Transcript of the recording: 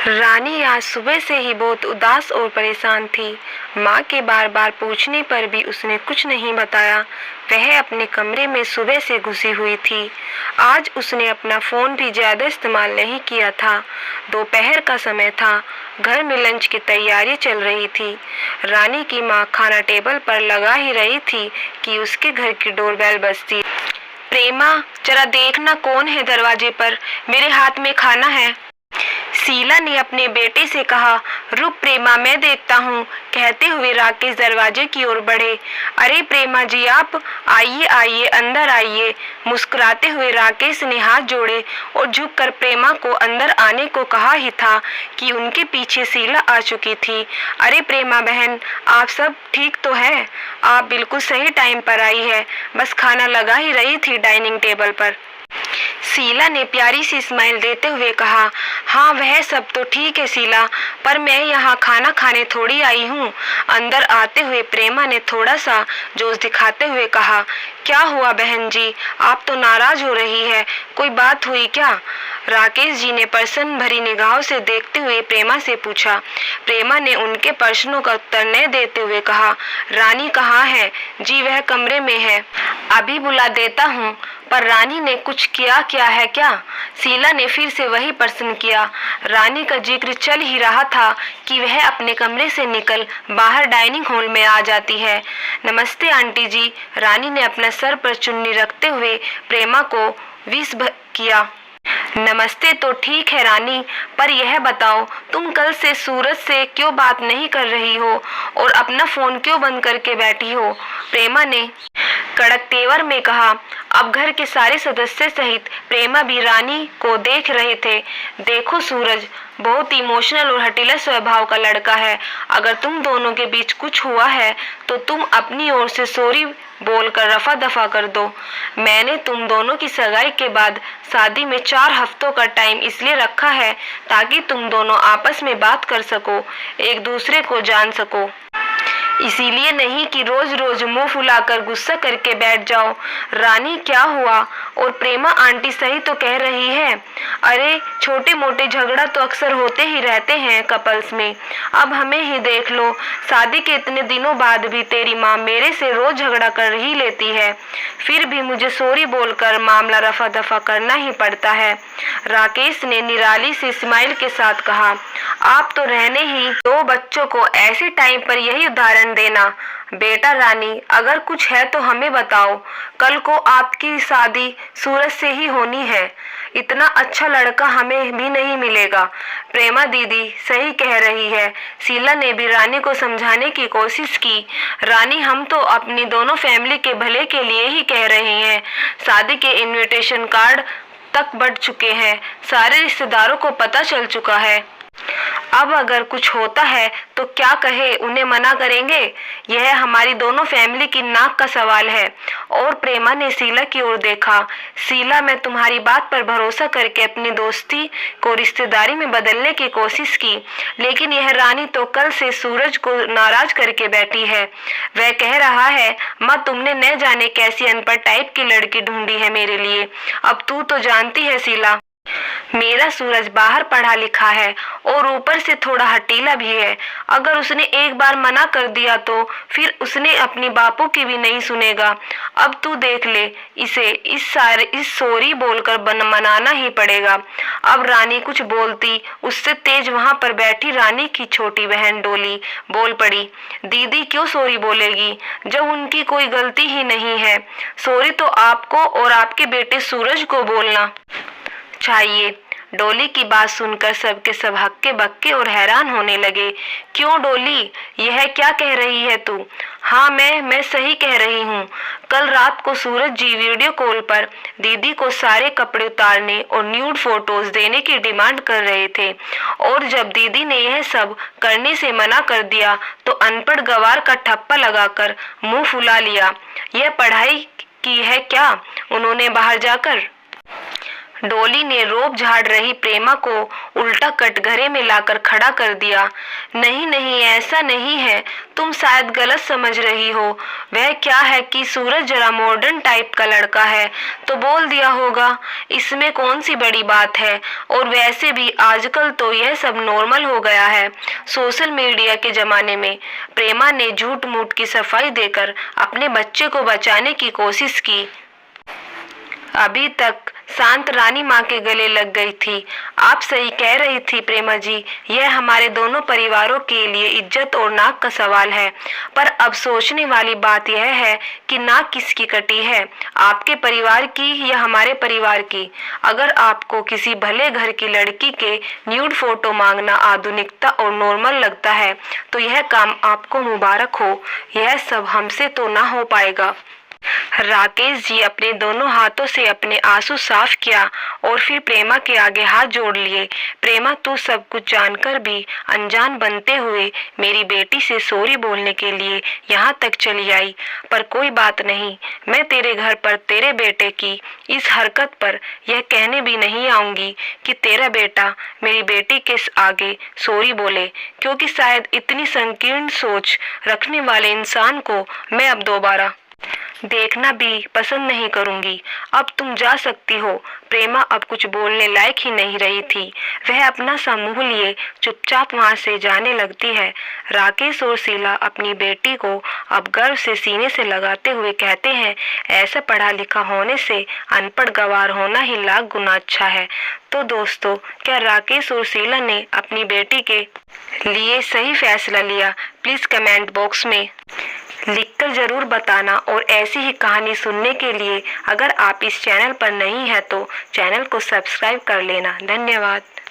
रानी आज सुबह से ही बहुत उदास और परेशान थी। माँ के बार बार पूछने पर भी उसने कुछ नहीं बताया। वह अपने कमरे में सुबह से घुसी हुई थी। आज उसने अपना फ़ोन भी ज़्यादा इस्तेमाल नहीं किया था। दोपहर का समय था। घर में लंच की तैयारी चल रही थी। रानी की माँ खाना टेबल पर लगा ही रही थी कि उसके घर की डोरबेल बजती। प्रेमा, जरा देखना कौन है दरवाजे पर, मेरे हाथ में खाना है। शीला ने अपने बेटे से कहा। रुक प्रेमा, मैं देखता हूँ, कहते हुए राकेश दरवाजे की ओर बढ़े। अरे प्रेमा जी, आप आइए आइए, अंदर आइए। मुस्कुराते हुए राकेश ने हाथ जोड़े और झुककर प्रेमा को अंदर आने को कहा ही था कि उनके पीछे शीला आ चुकी थी। अरे प्रेमा बहन, आप सब ठीक तो है? आप बिल्कुल सही टाइम पर आई है, बस खाना लगा ही रही थी डाइनिंग टेबल पर। शीला ने प्यारी सी स्माइल देते हुए कहा। हाँ, वह सब तो ठीक है शीला, पर मैं यहाँ खाना खाने थोड़ी आई हूँ। अंदर आते हुए प्रेमा ने थोड़ा सा जोश दिखाते हुए कहा। क्या हुआ बहन जी, आप तो नाराज हो रही है, कोई बात हुई क्या? राकेश जी ने प्रश्न भरी निगाहों से देखते हुए प्रेमा से पूछा। प्रेमा ने उनके प्रश्नों का उत्तर न देते हुए कहा। रानी कहाँ है? जी वह कमरे में है, अभी बुला देता हूँ। पर रानी ने कुछ किया क्या है क्या? शीला ने फिर से वही प्रश्न किया। रानी का जिक्र चल ही रहा था कि वह अपने कमरे से निकल बाहर डाइनिंग हॉल में आ जाती है। नमस्ते आंटी जी। रानी ने अपना सर पर चुन्नी रखते हुए प्रेमा को विश किया। नमस्ते तो ठीक है रानी, पर यह बताओ तुम कल से सूरज से क्यों बात नहीं कर रही हो और अपना फोन क्यों बंद करके बैठी हो? प्रेमा ने कड़क तेवर में कहा। अब घर के सारे सदस्य सहित प्रेमा भी रानी को देख रहे थे। देखो सूरज बहुत इमोशनल और हठीला स्वभाव का लड़का है। अगर तुम दोनों के बीच कुछ हुआ है तो तुम अपनी ओर से सॉरी बोलकर रफा दफा कर दो। मैंने तुम दोनों की सगाई के बाद शादी में 4 हफ्तों का टाइम इसलिए रखा है ताकि तुम दोनों आपस में बात कर सको, एक दूसरे को जान सको। इसीलिए नहीं कि रोज रोज मुंह फुलाकर गुस्सा करके बैठ जाओ। रानी क्या हुआ? और प्रेमा आंटी सही तो कह रही है। अरे छोटे मोटे झगड़ा तो अक्सर होते ही रहते हैं कपल्स में। अब हमें ही देख लो, शादी के इतने दिनों बाद भी तेरी माँ मेरे से रोज झगड़ा कर ही लेती है, फिर भी मुझे सॉरी बोलकर मामला रफा दफा करना ही पड़ता है। राकेश ने निराली से स्माइल के साथ कहा। आप तो रहने ही 2 बच्चों को ऐसे टाइम पर यही उदाहरण देना। बेटा रानी, अगर कुछ है तो हमें बताओ। कल को आपकी शादी सूरज से ही होनी है। इतना अच्छा लड़का हमें भी नहीं मिलेगा। प्रेमा दीदी सही कह रही है। शीला ने भी रानी को समझाने की कोशिश की। रानी, हम तो अपनी दोनों फैमिली के भले के लिए ही कह रहे हैं। शादी के इनविटेशन कार्ड तक बढ़ चुके हैं, सारे रिश्तेदारों को पता चल चुका है। अब अगर कुछ होता है तो क्या कहे, उन्हें मना करेंगे? यह हमारी दोनों फैमिली की नाक का सवाल है। और प्रेमा ने शीला की ओर देखा। शीला, मैं तुम्हारी बात पर भरोसा करके अपनी दोस्ती को रिश्तेदारी में बदलने की कोशिश की, लेकिन यह रानी तो कल से सूरज को नाराज करके बैठी है। वह कह रहा है, माँ तुमने न जाने कैसी अनपढ़ टाइप की लड़की ढूंढी है मेरे लिए। अब तू तो जानती है शीला, मेरा सूरज बाहर पढ़ा लिखा है और ऊपर से थोड़ा हटीला भी है। अगर उसने एक बार मना कर दिया तो फिर उसने अपनी बापू की भी नहीं सुनेगा। अब तू देख ले, इसे इस सॉरी बोलकर मनाना ही पड़ेगा। अब रानी कुछ बोलती उससे तेज वहां पर बैठी रानी की छोटी बहन डोली बोल पड़ी। दीदी क्यों सॉरी बोलेगी जब उनकी कोई गलती ही नहीं है? सॉरी तो आपको और आपके बेटे सूरज को बोलना चाहिए। डोली की बात सुनकर सबके सब हक्के बक्के और हैरान होने लगे। क्यों डोली, यह क्या कह रही है तू? हाँ, मैं सही कह रही हूँ। कल रात को सूरज जी वीडियो कॉल पर दीदी को सारे कपड़े उतारने और न्यूड फोटोज देने की डिमांड कर रहे थे, और जब दीदी ने यह सब करने से मना कर दिया तो अनपढ़ गवार का ठप्पा लगाकर मुंह फुला लिया। यह पढ़ाई की है क्या उन्होंने बाहर जाकर? डॉली ने रोब झाड़ रही प्रेमा को उल्टा कटघरे में लाकर खड़ा कर दिया। नहीं नहीं, ऐसा नहीं है, तुम शायद गलत समझ रही हो। वह क्या है कि सूरज जरा मॉडर्न टाइप का लड़का है तो बोल दिया होगा, इसमें कौन सी बड़ी बात है। और वैसे भी आजकल तो यह सब नॉर्मल हो गया है सोशल मीडिया के जमाने में। प्रेमा ने झूठ मूठ की सफाई देकर अपने बच्चे को बचाने की कोशिश की। अभी तक शांत रानी माँ के गले लग गई थी। आप सही कह रही थी प्रेमा जी, यह हमारे दोनों परिवारों के लिए इज्जत और नाक का सवाल है। पर अब सोचने वाली बात यह है कि नाक किसकी कटी है, आपके परिवार की या हमारे परिवार की। अगर आपको किसी भले घर की लड़की के न्यूड फोटो मांगना आधुनिकता और नॉर्मल लगता है तो यह काम आपको मुबारक हो। यह सब हमसे तो ना हो पाएगा। राकेश जी अपने दोनों हाथों से अपने आंसू साफ किया और फिर प्रेमा के आगे हाथ जोड़ लिए। प्रेमा, तू सब कुछ जानकर भी अनजान बनते हुए मेरी बेटी से सॉरी बोलने के लिए यहाँ तक चली आई। पर कोई बात नहीं, मैं तेरे घर पर तेरे बेटे की इस हरकत पर यह कहने भी नहीं आऊंगी कि तेरा बेटा मेरी बेटी के आगे सॉरी बोले, क्योंकि शायद इतनी संकीर्ण सोच रखने वाले इंसान को मैं अब दोबारा देखना भी पसंद नहीं करूंगी। अब तुम जा सकती हो। प्रेमा अब कुछ बोलने लायक ही नहीं रही थी। वह अपना सा मुंह लिए चुपचाप वहां से जाने लगती है। राकेश और शीला अपनी बेटी को अब गर्व से सीने से लगाते हुए कहते हैं, ऐसा पढ़ा लिखा होने से अनपढ़ गंवार होना ही लाख गुना अच्छा है। तो दोस्तों, क्या राकेश और शीला ने अपनी बेटी के लिए सही फैसला लिया? प्लीज कमेंट बॉक्स में लिखकर जरूर बताना। और ऐसी ही कहानी सुनने के लिए अगर आप इस चैनल पर नहीं है तो चैनल को सब्सक्राइब कर लेना। धन्यवाद।